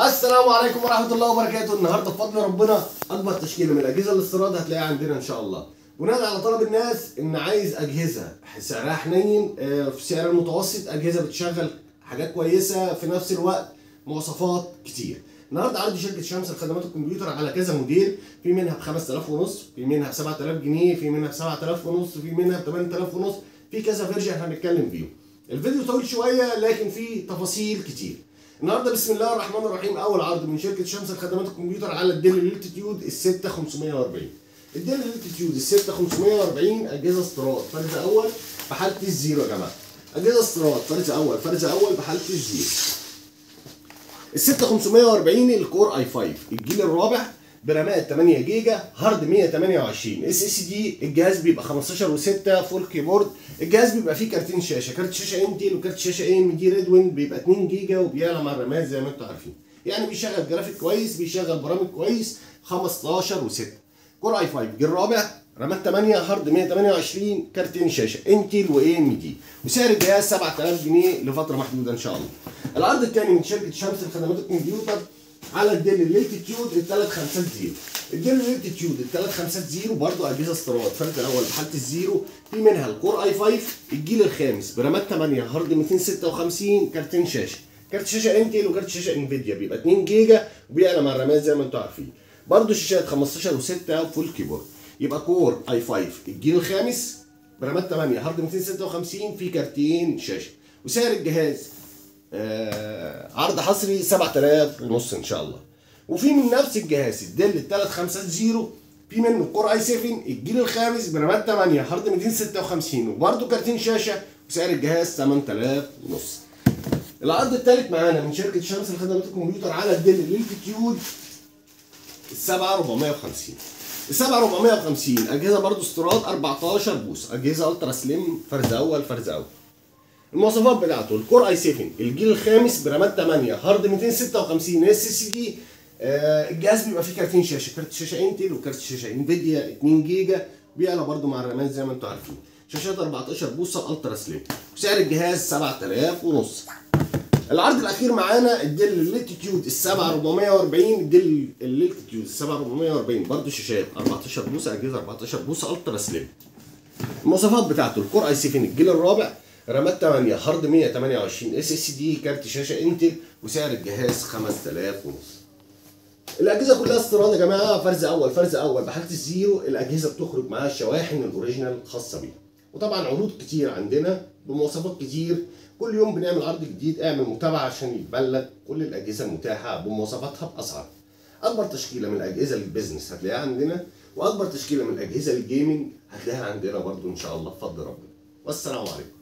السلام عليكم ورحمة الله وبركاته. النهارده بفضل ربنا أكبر تشكيلة من الأجهزة الاستيراد هتلاقيها عندنا إن شاء الله. بناء على طلب الناس إن عايز أجهزة سعرها حنين في سعر المتوسط، أجهزة بتشغل حاجات كويسة في نفس الوقت مواصفات كتير. النهارده عندي شركة شمس لخدمات الكمبيوتر على كذا موديل، في منها ب 5000 ونص، في منها ب 7000 جنيه، في منها ب 7000 ونص، في منها ب 8000 ونص، في كذا فيرجن هنتكلم فيهم. الفيديو طويل شوية لكن فيه تفاصيل كتير. النهارده بسم الله الرحمن الرحيم اول عرض من شركه شمس لخدمات الكمبيوتر على الديل ليتيتيود ال 6540. الديل ليتيتيود ال 6540 اجهزه استيراد فرز اول بحاله الزيرو يا جماعه. اجهزه استيراد فرز اول بحاله الزيرو. ال 6540 الكور اي 5 الجيل الرابع برامات 8 جيجا، هارد 128 اس اس دي. الجهاز بيبقى 15 و6 فول كيبورد. الجهاز بيبقى فيه كارتين شاشه، كارت شاشه انتل وكارت شاشه ام دي ريدوين، بيبقى 2 جيجا وبيعلى مع الرامات زي ما انتم عارفين. يعني بيشغل جرافيك كويس، بيشغل برامج كويس. 15 و6 كور اي 5 جيل رابع، رامات 8، هارد 128، كارتين شاشه انتل واي ام دي، وسعر الجهاز 7000 جنيه لفتره محدوده ان شاء الله. العرض الثاني من شركه شمس لخدمات الكمبيوتر على الديل ليتيتيود ال 350. الديل ليتيتيود ال 350 برضه اجهزه استيراد فرد الاول بحاله الزيرو، في منها الكور اي 5 الجيل الخامس برامات 8، هارد 256، كارتين شاشه، كارت شاشه انتل وكارت شاشه انفيديا بيبقى 2 جيجا وبيعلى مع الرامات زي ما انتم عارفين. برضه شاشات 15 و6 فول كيبورد. يبقى كور اي 5 الجيل الخامس برامات 8، هارد 256، في كارتين شاشه، وسعر الجهاز عرض حصري 7000 ونص ان شاء الله. وفي من نفس الجهاز الديل 350 في منه الكور اي 7 الجيل الخامس برامات 8، هارد 256، وبرده كارتين شاشه، وسعر الجهاز 8000 ونص. العرض الثالث معانا من شركه شمس لخدمات الكمبيوتر على الديل ليتيتيود ال 7450. ال 7450 اجهزه برده استيراد 14 بوصه، اجهزه الترا سليم فرز اول. المواصفات بتاعته الكور اي 7 الجيل الخامس برامات 8، هارد 256 اس اس دي. الجهاز بيبقى فيه كارتين شاشه، كارت شاشه انتل وكارت شاشه انفيديا 2 جيجا، بيعلى برده مع الرامات زي ما انتم عارفين. شاشات 14 بوصه الترا سليم، وسعر الجهاز 7000 ونص. العرض الاخير معانا الديل ليتيتيود ال 7440. الديل ليتيتيود ال 7440 برده شاشات 14 بوصه، اجهزه 14 بوصه الترا سليم. المواصفات بتاعته الكور اي 7 الجيل الرابع، رامات 8، هارد 128 اس اس دي، كارت شاشه انتل، وسعر الجهاز 5000 ونص. الاجهزه كلها استيراد يا جماعه، فرز اول بحاله الزيرو. الاجهزه بتخرج معاها الشواحن الاوريجينال الخاصه بيها، وطبعا عروض كتير عندنا بمواصفات كتير. كل يوم بنعمل عرض جديد، اعمل متابعه عشان يتبلغ كل الاجهزه المتاحه بمواصفاتها باسعار. اكبر تشكيله من الاجهزه للبيزنس هتلاقيها عندنا، واكبر تشكيله من الاجهزه للجيمنج هتلاقيها عندنا برضو ان شاء الله بفضل ربنا. والسلام عليكم.